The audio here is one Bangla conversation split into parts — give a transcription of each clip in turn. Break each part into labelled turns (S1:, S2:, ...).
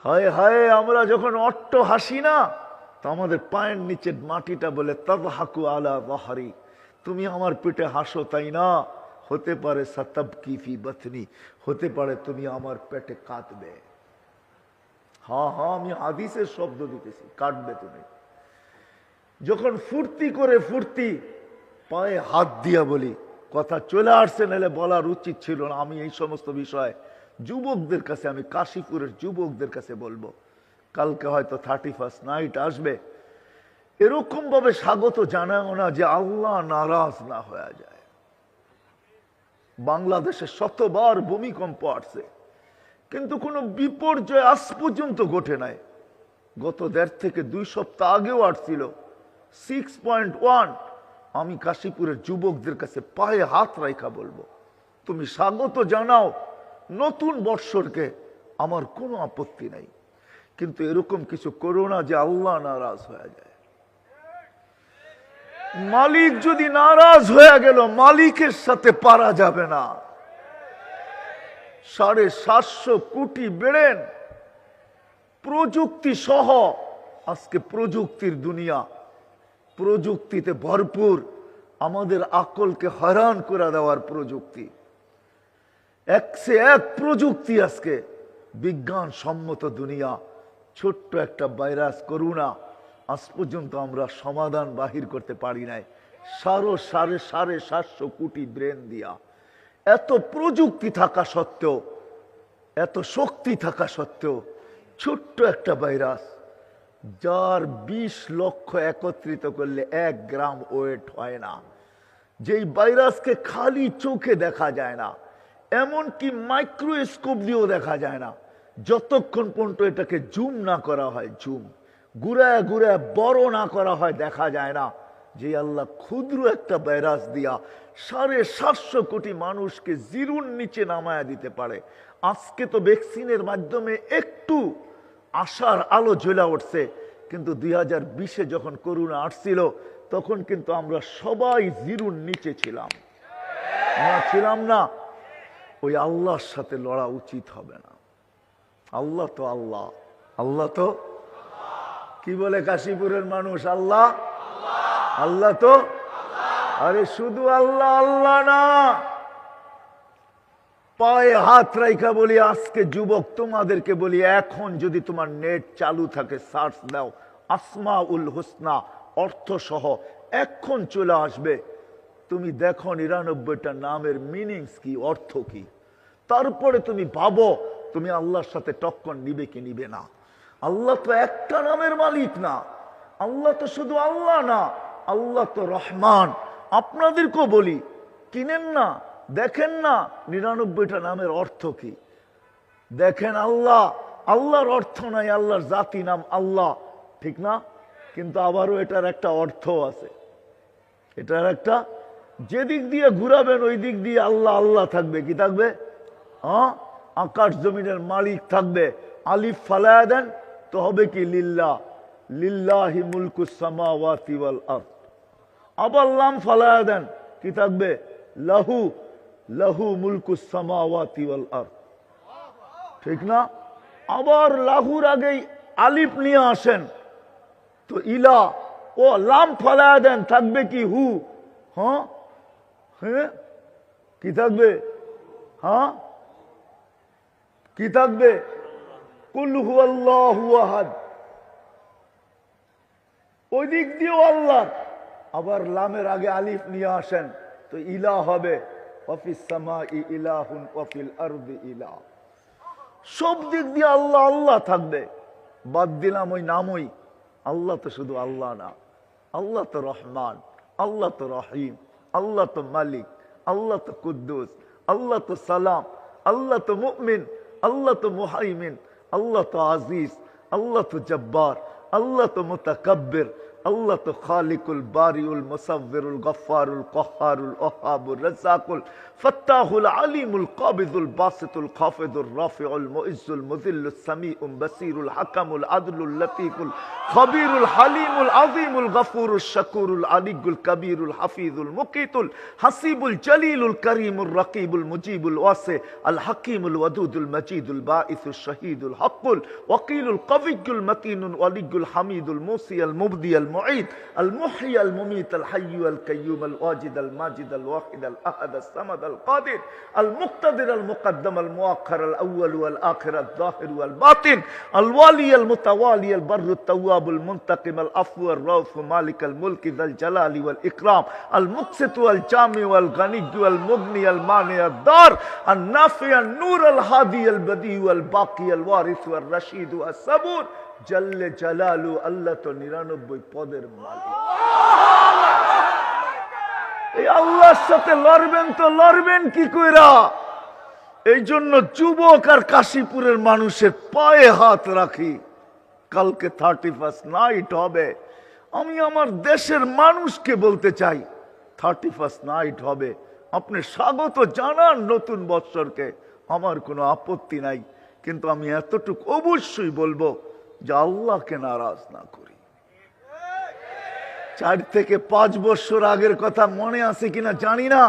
S1: হায় হায়, আমরা যখন অট্ট হাসি না, তো আমাদের পায়ের নিচে মাটিটা বলে তাদহাকু আলা যাহরি, তুমি আমার পেটে হাসো তাই না, হতে পারে সাতাবকি ফি বাতনি, হতে পারে তুমি আমার পেটে কাঁদবে। হ্যাঁ হ্যাঁ, আমি হাদিসের শব্দ দিতেছি, কাটবে তুমি। যখন ফুর্তি করে ফুর্তি পায়ে হাত দিয়া বলি, কথা চলে আসছে, নাহলে বলার উচিত ছিল না। আমি এই সমস্ত বিষয় যুবকদের কাছে, আমি কাশীপুরের যুবকদের কাছে বলবো, কালকে হয়তো 31st নাইট আসবে, এরকম ভাবে স্বাগত জানাও না যে আল্লাহ নারাজ না হয়ে যায়। বাংলাদেশে শতবার ভূমিকম্প আসছে, কিন্তু কোনো বিপর্যয় আজ পর্যন্ত ঘটে নাই। গত 1.5 থেকে 2 সপ্তাহ আগেও আসছিল 6.1। আমি কাশীপুরের যুবকদের কাছে পায়ে হাত রাখা বলবো, তুমি স্বাগত জানাও নতুন বৎসরকে, আমার কোনো আপত্তি নাই, কিন্তু এরকম কিছু করো না যে আল্লাহ নারাজ হয়ে যায়। মালিক যদি নারাজ হয়ে গেল, মালিকের সাথে পারা যাবে না। 750 কোটি বেড়েন প্রযুক্তি সহ, আজকে প্রযুক্তির দুনিয়া, প্রযুক্তিতে ভরপুর, আমাদের আকলকে হয়রান করে দেওয়ার প্রযুক্তি, একসে এক প্রযুক্তি। আজকে বিজ্ঞান সম্মত দুনিয়া, ছোট্ট একটা ভাইরাস করোনা, আজ পর্যন্ত আমরা সমাধান বাহির করতে পারি নাই। 750 কোটি ব্রেন দিয়া, এত প্রযুক্তি থাকা সত্ত্বেও, এত শক্তি থাকা সত্ত্বেও, ছোট্ট একটা ভাইরাস, যার 20 লক্ষ একত্রিত করলে 1 গ্রাম ওয়েট হয় না, যেই ভাইরাসকে খালি চোখে দেখা যায় না, এমনকি মাইক্রোস্কোপ দিয়েও দেখা যায় না, যতক্ষণ পর্যন্ত এটাকে জুম না করা হয়, জুম ঘুরায় ঘুরায় বড় না করা হয়, দেখা যায় না যে আল্লাহ ক্ষুদ্র একটা ভাইরাস দিয়া 750 কোটি মানুষকে জিরুর নিচে নামায়া দিতে পারে। আজকে তো ভ্যাকসিনের মাধ্যমে একটু আশার আলো জ্বলে উঠছে, কিন্তু 2020-এ যখন করোনা আসছিল, তখন কিন্তু আমরা সবাই জিরুর নিচে ছিলাম, আমরা ছিলাম না। ওই আল্লাহর সাথে লড়া উচিত হবে না। আল্লাহ তো আল্লাহ, আল্লাহ তো কি বলে কাশীপুরের মানুষ, আল্লাহ আল্লাহ তো, আরে শুধু আল্লাহ আল্লাহ না। পায়ে হাত রাইখা বলি, আজকে যুবক তোমাদেরকে বলি, এখন যদি তোমার নেট চালু থাকে, সার্চ দাও আসমাউল হুসনা অর্থ সহ, এখন চলে আসবে। তুমি দেখো 99টা নামের মিনিংস কি, অর্থ কি, তারপরে তুমি ভাবো তুমি আল্লাহর সাথে টক্কর নিবে কি নিবে না। আল্লাহ তো একটা নামের মালিক না, আল্লাহ তো শুধু আল্লাহ না, আল্লাহ তো রহমান। আপনাদেরকেও বলি, কিনেন না, দেখেন না 99টা নামের অর্থ কি, দেখেন। আল্লাহ, আল্লাহর অর্থ নাই, আল্লাহর জাতি নাম আল্লাহ, ঠিক না? কিন্তু আবারও এটার একটা অর্থ আছে, এটার একটা, যেদিক দিয়ে ঘুরাবেন ওই দিক দিয়ে আল্লাহ আল্লাহ থাকবে। কি থাকবে? হ্যাঁ, আকাশ জমিনের মালিক থাকবে। আলিফ ফালায়া দেন তো হবে কি লিল্লাহ, লিল্লাহি মুলকুস সামাওয়াতি ওয়াল আরদ। আবার লাম ফালায়া দেন, কি থাকবে? লাহু, লাহু মুলকুস সামাওয়াতি ওয়াল আরদ, ঠিক না? আবার লাহুর আগেই আলিফ নিয়ে আসেন তো ইলা, ও লাম ফালায়া দেন, থাকবে কি হু। হ্যাঁ হ্যাঁ, কি থাকবে? হ্যাঁ, কি থাকবে? কুল হুয়াল্লাহু আহাদ, ওই দিক দিয়েও আল্লাহ। আবার লামের আগে আলিফ নিয়ে আসেন তো ইলা হবে, ওয়াফিস সামাই ইলাহুন ওয়াফিল আরদি ইলাহ। সব দিক দিয়ে আল্লাহ আল্লাহ থাকবে। বাদ দিলাম ওই নামই, আল্লাহ তো শুধু আল্লাহ না, আল্লাহ তো রহমান, আল্লাহ তো রহিম, আল্লাহ তো মালিক, আল্লাহ তো কুদ্দুস, আল্লাহ তো সালাম, আল্লাহ তো মুমিন, আল্লাহ তো মুহাইমিন, আল্লাহ তো আজিজ, আল্লাহ তো জব্বার, আল্লাহ তো মুতাকাব্বির, আল্লাহ তো খালিকুল বারিউল মুসাব্বিরুল গফফারুল কহ্হারুল ওয়াহাবুর রাজ্জাকুল ফাত্তাহুল আলিমুল কাবিদুল বাসিতুল খাফিদুর রাফিউল মুইজ্জুল মুযিল্লুস সামিউল বাসিরুল হাকামুল আদলুল লতীফুল খবীরুল হালিমুল আযীমুল গফুরুশ শাকুরুল আলিয়ুল কবীরুল হাফিজুল মুকিতুল হাসিবুল জলিলুল করিমুর রকিবুল মুজিবুল ওয়াসি আল হাকিমুল ওয়াদুদুল মজিদুল বাঈসুশ শহীদুল হকুল ওয়াকিলুল কবিয়ুল মতিনুল ওয়ালিয়ুল হামিদুল মুসি আল মুবদি আল মুঈদ আল মুহয়ি আল মুমীত আল হাইয়্যু আল কাইয়্যুম আল ওয়াজিদ আল মাজিদ আল ওয়াহিদ আল আহাদ আল সামাদ আল কাদির আল মুক্তাদির আল মুকদ্দম আল মুআখ্খার আল আউয়াল ওয়াল আখির আল যাহির ওয়াল বাতিন আল ওয়ালি আল মুতাওয়ালি আল বাররু التواب المنتقم العفو الرؤوف مالك الملك ذا الجلال والإكرام المقسط والجامع والغني والمغني المانع الدار النافع النور الهادي البديع والباقي الوارث والرشيد والصبور جل جلاله الله তো 99 পদের মালিক এই আল্লাহর সাথে লড়বেন তো লড়বেন কি কইরা এই জন্য যুবক আর কাশীপুরের মানুষের পায়ে হাত রাখি কালকে 31st নাইট হবে আমি আমার দেশের মানুষকে বলতে চাই 31st নাইট হবে আপনি স্বাগত জানান নতুন বৎসরকে আমার কোনো আপত্তি নাই কিন্তু আমি এতটুকু অবশ্যই বলবো যে আল্লাহকে নারাজ না করি 4 থেকে 5 বছর আগের কথা মনে আছে কিনা জানি না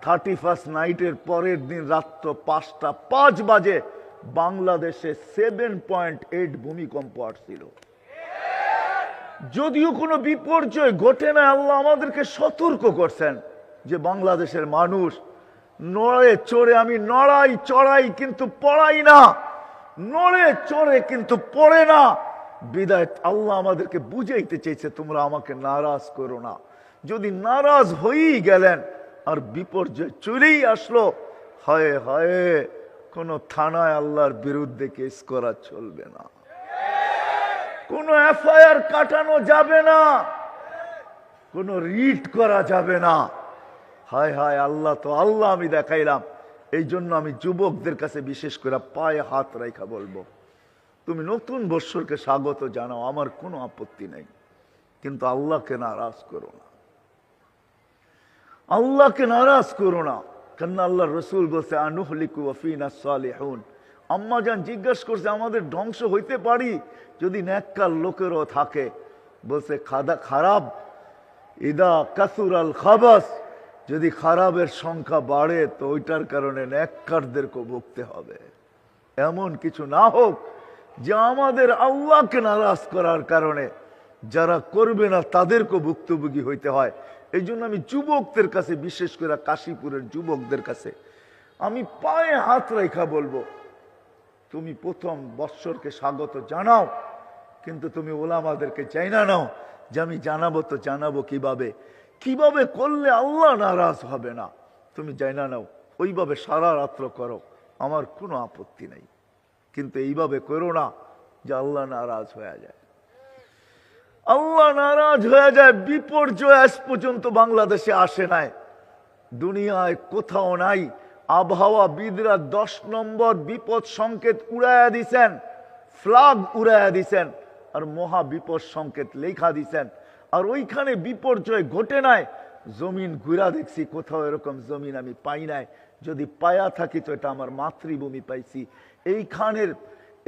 S1: 31st নাইটের পরের দিন রাত 5টা 5 বাজে বাংলাদেশে 7.8 ভূমিকম্প আসছিল যদিও কোনো বিপর্যয় ঘটে না আল্লাহ আমাদেরকে সতর্ক করছেন যে বাংলাদেশের মানুষ নড়ে চড়ে আমি নড়াই চড়াই কিন্তু পড়াই না নড়ে চড়ে কিন্তু পড়ে না বিদায় আল্লাহ আমাদেরকে বুঝাইতে চেয়েছে তোমরা আমাকে নারাজ করো না যদি নারাজ হয়েই গেলেন আর বিপর্যয় চলেই আসলো হায় হায় কোন থানায় আল্লাহর বিরুদ্ধে কেস করা চলবে না কোন এফআইআর কাটানো যাবে না কোন রিট করা যাবে না হায় হায় আল্লাহ তো আল্লাহ আমি দেখাইলাম এই জন্য আমি যুবকদের কাছে বিশেষ করে পায়ে হাত রাখা বলবো তুমি নতুন বৎসরকে স্বাগত জানাও আমার কোনো আপত্তি নেই কিন্তু আল্লাহকে নারাজ করো না আল্লাহকে নারাজ করো না কেননা আল্লাহর রাসূল বলছে আনুহলিকু ওয়া ফিনা সালিহুন আম্মা জান জিজ্ঞাসা করছে আমাদের ধ্বংস হইতে পারি যদি নেককার লোকেরও থাকে বলছে খারাপ ইদা কাসুরাল খাবাস যদি খারাপের সংখ্যা বাড়ে তো ওইটার কারণে নেককারদেরকে ভুগতে হবে এমন কিছু না হোক যে আমাদের আল্লাহকে নারাজ করার কারণে যারা করবে না তাদেরকে ভুক্তভোগী হইতে হয় এই জন্য আমি যুবকদের কাছে বিশেষ করে কাশীপুরের যুবকদের কাছে আমি পায়ে হাত রেখা বলবো তুমি প্রথম বৎসরকে স্বাগত জানাও কিন্তু তুমি ওলামাদেরকে চাই না নাও যে আমি জানাবো তো জানাবো কিভাবে কিভাবে করলে আল্লাহ নারাজ হবে না তুমি যাই না নাও ওইভাবে সারা রাত্র করো আমার কোনো আপত্তি নেই কিন্তু এইভাবে করো না যে আল্লাহ নারাজ হয়ে যায় আল্লাহ নারাজ হয়ে যায় বিপর্যয় আজ পর্যন্ত বাংলাদেশে আসে নাই দুনিয়ায় কোথাও নাই আবহাওয়াবিদরা 10 নম্বর বিপদ সংকেত উড়াইয়া দিছেন ফ্ল্যাগ উড়াইয়া দিছেন আর মহা বিপদ সংকেত লেখা দিছেন আর ওইখানে বিপর্যয় ঘটে নাই জমিন ঘুরা দেখছি কোথাও এরকম জমিন আমি পাই নাই যদি পায়া থাকি তো এটা আমার মাতৃভূমি পাইছি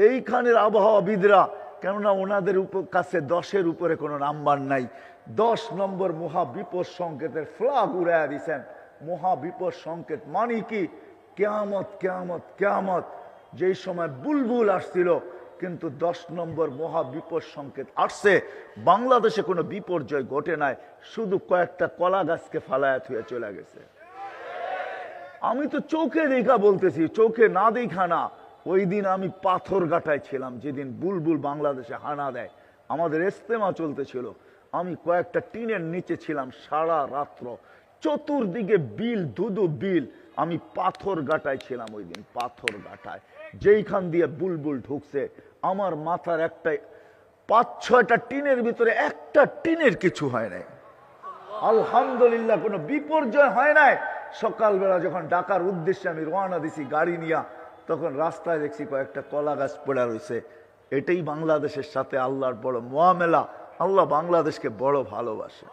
S1: এইখানের আবহাওয়াবিদরা কেননা ওনাদের কাছে 10-এর উপরে কোনো নাম্বার নাই 10 নম্বর মহা বিপদ সংকেতের ফ্ল্যাগ উড়াইয়া দিছেন মহা বিপদ সংকেত মানে কি কিয়ামত কিয়ামত কিয়ামত যেই সময় বুলবুল আসছিল কিন্তু 10 নম্বর মহা বিপদ সংকেত আসছে বাংলাদেশে কোনো বিপর্যয় ঘটে নাই শুধু কয়েকটা কলা গাছকে ফালায়া থুয়ে চলে গেছে আমি তো চোখে দেখা বলতেছি চোখে না দেখা না ওই দিন আমি পাথর গাটায় ছিলাম যেদিন বুলবুল বাংলাদেশে হানা দেয় আমাদের ইস্তেমা চলতেছিল আমি কয়েকটা টিনের নিচে ছিলাম সারা রাত্র চতুর্দিকে বিল ধুধু বিল আমি পাথর গাটায় ছিলাম ওই দিন পাথর গাটায় যেইখান দিয়ে বুলবুল ঢুকছে আমার মাথার একটা 5-6টা টিনের ভিতরে একটা টিনের কিছু হয় নাই আলহামদুলিল্লাহ কোনো বিপর্যয় হয় নাই সকালবেলা যখন ঢাকার উদ্দেশ্যে আমি রওনা দিছি গাড়ি নিয়ে তখন রাস্তায় দেখছি কয়েকটা কলা গাছ পড়া রয়েছে এটাই বাংলাদেশের সাথে আল্লাহর বড় মুআমেলা আল্লাহ বাংলাদেশকে বড় ভালোবাসে।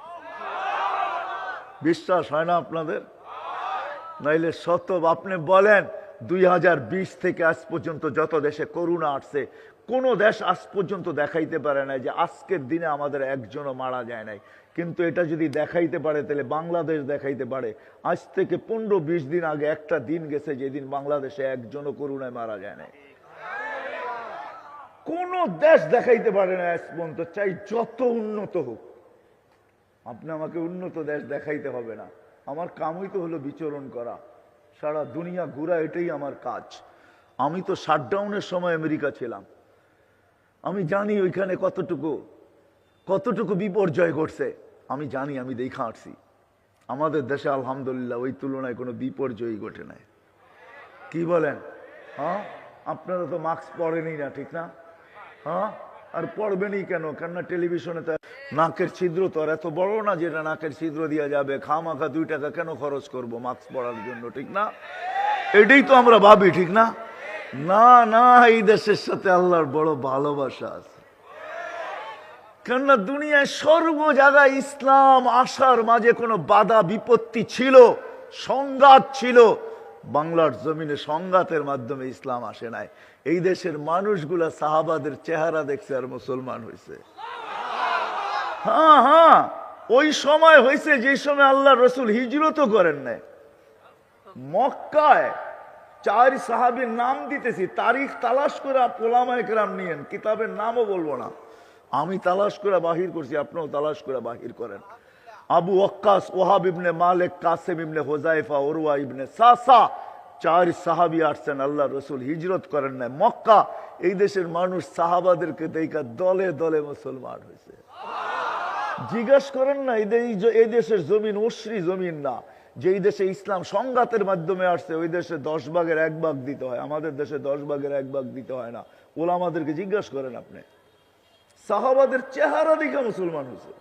S1: বিশ্বাস হয় না আপনাদের? নাইলে আপনি বলেন 2020 থেকে আজ পর্যন্ত যত দেশে করোনা আসছে, কোন দেশ আজ পর্যন্ত দেখাইতে পারে না যে আজকের দিনে আমাদের একজনও মারা যায় নাই। কিন্তু এটা যদি দেখাইতে পারে তাহলে বাংলাদেশ দেখাইতে পারে। আজ থেকে 15-20 দিন আগে একটা দিন গেছে যেদিন বাংলাদেশে একজনও করোনায় মারা যায় নাই। কোন দেশ দেখাইতে পারে না আজ পর্যন্ত, চাই যত উন্নত হোক। আপনি আমাকে উন্নত দেশ দেখাইতে হবে না, আমার কামই তো হলো বিচরণ করা, সারা দুনিয়া ঘুরা, এটাই আমার কাজ। আমি তো শাটডাউনের সময় আমেরিকা ছিলাম, আমি জানি ওইখানে কতটুকু বিপর্যয় ঘটছে। আমি জানি, আমি দেখা আসছি। আমাদের দেশে আলহামদুলিল্লাহ ওই তুলনায় কোনো বিপর্যয়ই ঘটে নাই। কি বলেন? হ্যাঁ, আপনারা তো মাস্ক পরেনই না, ঠিক না? হ্যাঁ, আর পড়বেনই কেন? কেননা টেলিভিশনে তো নাকের ছিদ্র তো আর এত বড় না যেটা নাকের ছিদ্র দেওয়া যাবে। খামাখা 2 টাকা কেন খরচ করব মাস্ক পরার জন্য, ঠিক না? এটাই তো আমরা ভাবি, ঠিক না? না না, এই দেশের সাথে আল্লাহর বড় ভালোবাসা আছে। কেননা দুনিয়ায় সর্ব জায়গায় ইসলাম আসার মাঝে কোনো বাধা বিপত্তি ছিল, সংঘাত ছিল। বাংলার জমিনে সংঘাতের মাধ্যমে ইসলাম আসে নাই। এই দেশের মানুষগুলা সাহাবাদের চেহারা দেখছে আর মুসলমান হয়েছে। হ্যাঁ হ্যাঁ, ওই সময় হয়েছে যে সময় আল্লাহ রসুল হিজরতও করেন নাই। মক্কায় 4 সাহাবীর নাম দিতেছি, তারিখ তালাশ করে ওলামায়ে কেরাম নিয়েন, কিতাবের নামও বলবো না, আমি তালাশ করে বাহির করছি, আপনিও তালাশ করে বাহির করেন। আবু ওয়াক্কাস, ওহাব ইবনে মালিক, কাসেম ইবনে হুযায়ফা, উরওয়া ইবনে সাসা, 4 সাহাবী আসছেন, আল্লাহ রসুল হিজরত করেন নাই। মক্কা, এই দেশের মানুষ সাহাবাদেরকে দেখা দলে দলে মুসলমান হয়েছে। জিজ্ঞাসা করেন না, এই দেশের জমিন অশ্রী জমিন না। যেই দেশে ইসলাম সংঘাতের মাধ্যমে আসছে ওই দেশে 10 ভাগের 1 ভাগ দিতে হয়, আমাদের দেশে 10 ভাগের 1 ভাগ দিতে হয় না। ওলামাদেরকে জিজ্ঞাসা করেন আপনি, সাহাবাদের চেহারা দেখে মুসলমান হয়েছে।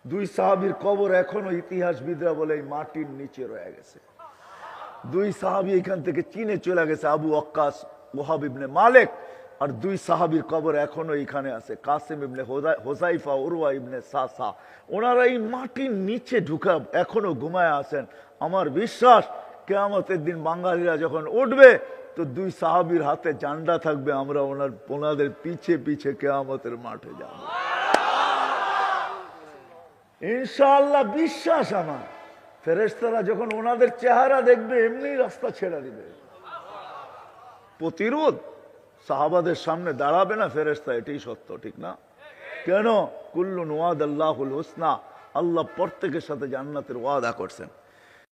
S1: 2 সাহাবীর কবর এখনো ইতিহাসবিদরা বলে এই মাটির নিচে রয়ে গেছে। 2 সাহাবী এখান থেকে চীনে চলে গেছে, আবু ওয়াক্কাস, ওহাব ইবনে মালিক, আর 2 সাহাবীর কবর এখনো এখানে আছে, কাসেম ইবনে হুযায়ফা, উরওয়া ইবনে সাসা। ওনারা এই মাটির নিচে ঢুকা এখনো ঘুমায় আছেন। আমার বিশ্বাস কিয়ামতের দিন বাঙালিরা যখন উঠবে তো 2 সাহাবীর হাতে ঝান্ডা থাকবে, আমরা ওনাদের পিছে পিছে কিয়ামতের মাঠে যাব ইনশাআল্লাহ। বিশ্বাস আমার। ফেরেশতারা যখন ওনাদের চেহারা দেখবে এমনি রাস্তা ছেড়ে দিবে। প্রতিরোধ সাহাবাদের সামনে দাঁড়াবে না ফেরেশতা, এটাই সত্য, ঠিক না? কেন? কুল্লুন ওয়াদাল্লাহুল হুসনা, আল্লাহ প্রত্যেকের সাথে জান্নাতের ওয়াদা করছেন।